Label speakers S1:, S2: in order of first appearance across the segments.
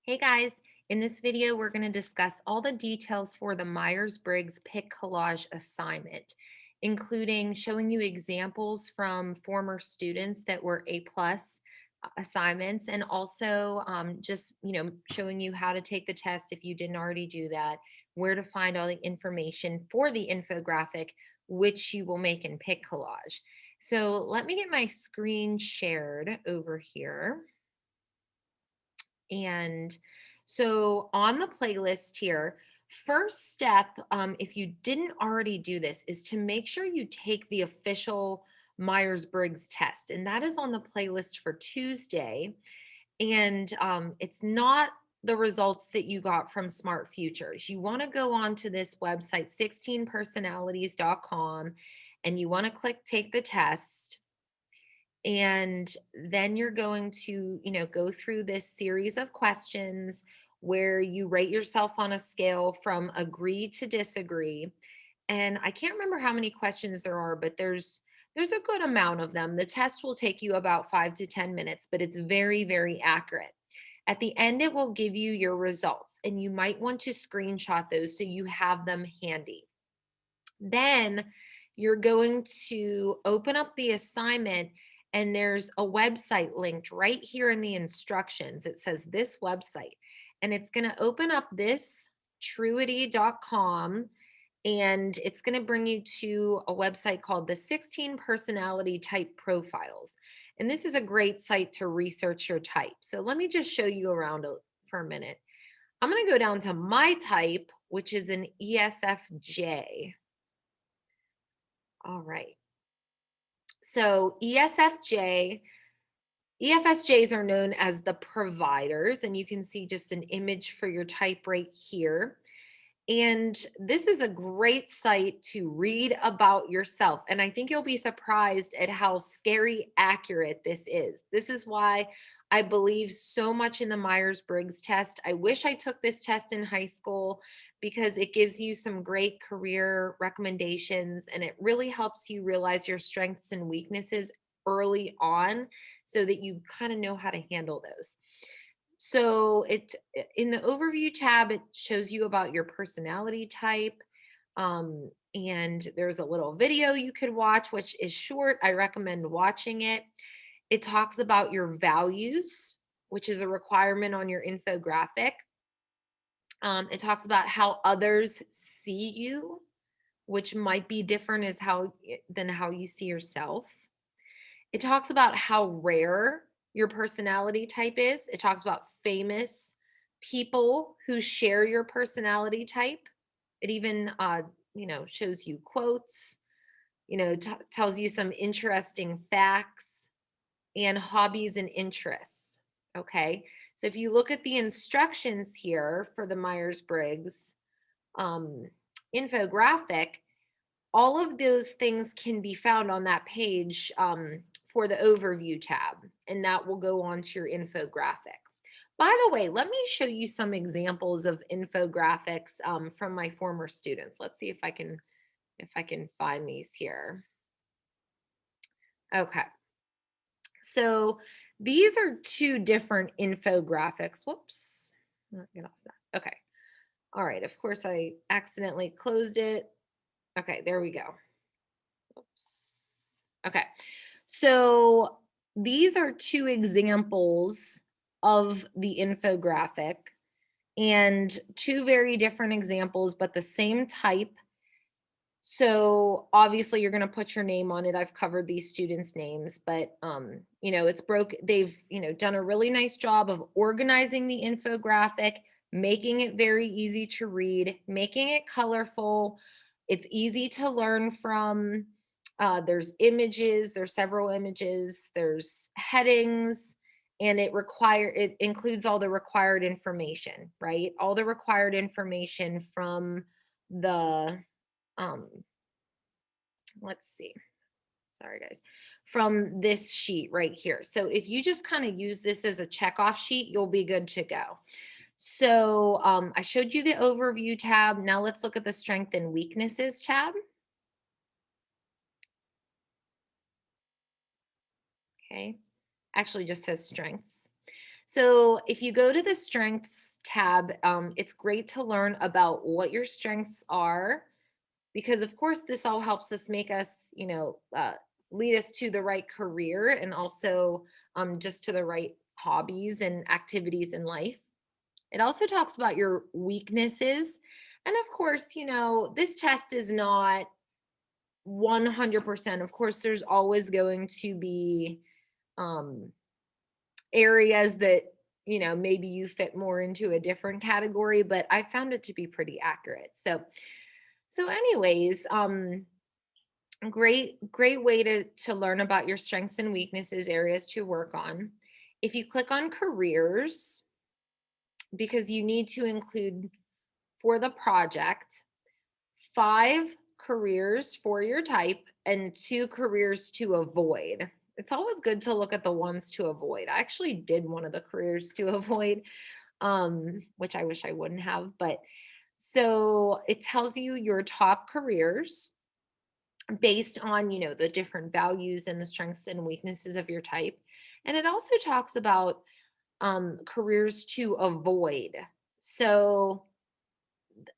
S1: Hey guys, in this video, we're going to discuss all the details for the Myers-Briggs Pick Collage assignment, including showing you examples from former students that were A+ assignments, and also just, showing you how to take the test if you didn't already do that, where to find all the information for the infographic, which you will make in Pick Collage. So let me get my screen shared over here. And so on the playlist here, first step, if you didn't already do this, is to make sure you take the official Myers-Briggs test. And that is on the playlist for Tuesday. And it's not the results that you got from Smart Futures. You want to go on to this website, 16personalities.com, and you want to click take the test, and then you're going to go through this series of questions where you rate yourself on a scale from agree to disagree. And I can't remember how many questions there are, but there's a good amount of them. The test will take you about 5 to 10 minutes, but it's very, very accurate. At the end, it will give you your results, and you might want to screenshot those so you have them handy. Then you're going to open up the assignment, and there's a website linked right here in the instructions. It says this website, and it's going to open up this truity.com, and it's going to bring you to a website called the 16 personality type profiles. And this is a great site to research your type. So let me just show you around for a minute. I'm going to go down to my type, which is an ESFJ. All right. So EFSJs are known as the providers, and you can see just an image for your type right here. And this is a great site to read about yourself. And I think you'll be surprised at how scary accurate this is. This is why I believe so much in the Myers-Briggs test. I wish I took this test in high school because it gives you some great career recommendations, and it really helps you realize your strengths and weaknesses early on so that you kind of know how to handle those. So in the overview tab, it shows you about your personality type. And there's a little video you could watch, which is short. I recommend watching it. It talks about your values, which is a requirement on your infographic. It talks about how others see you, which might be different than how you see yourself. It talks about how rare your personality type is. It talks about famous people who share your personality type. It even, shows you quotes, tells you some interesting facts and hobbies and interests. Okay. So if you look at the instructions here for the Myers-Briggs um, infographic, all of those things can be found on that page for the overview tab, and that will go on to your infographic. By the way, let me show you some examples of infographics from my former students. Let's see if I can find these here. Okay, so these are two different infographics. Whoops, get off that. Okay, all right. Of course, I accidentally closed it. Okay, there we go. Oops. Okay. So these are two examples of the infographic, and two very different examples, but the same type. So obviously you're going to put your name on it. I've covered these students' names, but it's they've, done a really nice job of organizing the infographic, making it very easy to read, making it colorful. It's easy to learn from. There's images, there's several images, there's headings, and it includes all the required information, right? All the required information from the um let's see, sorry guys, from this sheet right here. So if you just kind of use this as a check off sheet, you'll be good to go. So I showed you the overview tab. Now let's look at the strength and weaknesses tab. Okay, actually just says strengths. So if you go to the strengths tab, it's great to learn about what your strengths are, because of course this all helps us make us, lead us to the right career, and also just to the right hobbies and activities in life. It also talks about your weaknesses. And of course, this test is not 100%. Of course, there's always going to be um, areas that, maybe you fit more into a different category, but I found it to be pretty accurate. So anyways, great way to learn about your strengths and weaknesses, areas to work on. If you click on careers, because you need to include for the project 5 careers for your type and 2 careers to avoid. It's always good to look at the ones to avoid. I actually did one of the careers to avoid, which I wish I wouldn't have. But so it tells you your top careers based on, the different values and the strengths and weaknesses of your type. And it also talks about careers to avoid. So,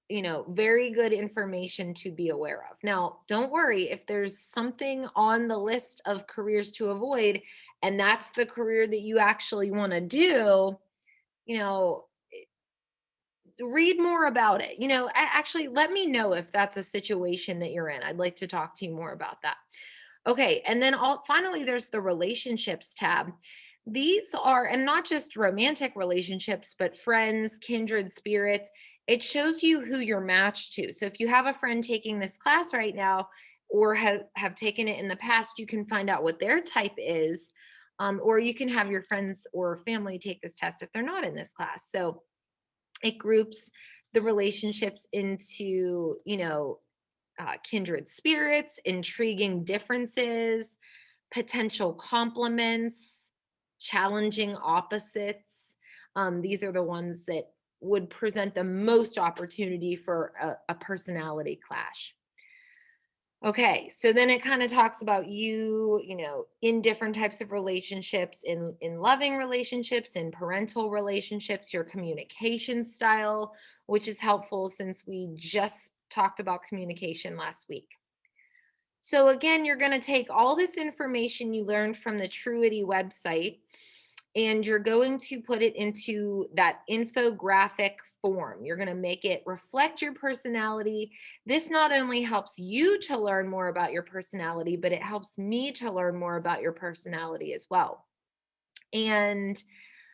S1: very good information to be aware of. Now, don't worry if there's something on the list of careers to avoid, and that's the career that you actually want to do, you know, read more about it. Actually, let me know if that's a situation that you're in. I'd like to talk to you more about that. Okay, and then finally, there's the relationships tab. These are, and not just romantic relationships, but friends, kindred spirits. It shows you who you're matched to. So if you have a friend taking this class right now, or have taken it in the past, you can find out what their type is. Or you can have your friends or family take this test if they're not in this class. So it groups the relationships into, kindred spirits, intriguing differences, potential complements, challenging opposites. These are the ones that would present the most opportunity for a personality clash. Okay, so then it kind of talks about you, in different types of relationships, in loving relationships, in parental relationships, your communication style, which is helpful since we just talked about communication last week. So again, you're going to take all this information you learned from the Truity website, and you're going to put it into that infographic form. You're going to make it reflect your personality. This not only helps you to learn more about your personality, but it helps me to learn more about your personality as well. And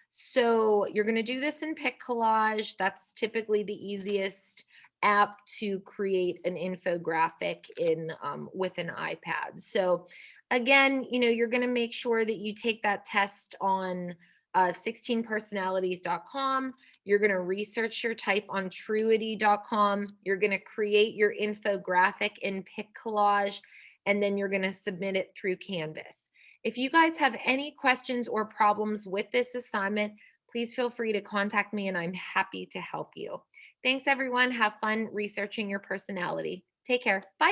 S1: so you're going to do this in Collage. That's typically the easiest app to create an infographic in with an iPad. So again, you're going to make sure that you take that test on 16personalities.com. You're going to research your type on truity.com. You're going to create your infographic in Collage, and then you're going to submit it through Canvas. If you guys have any questions or problems with this assignment, please feel free to contact me and I'm happy to help you. Thanks, everyone. Have fun researching your personality. Take care. Bye.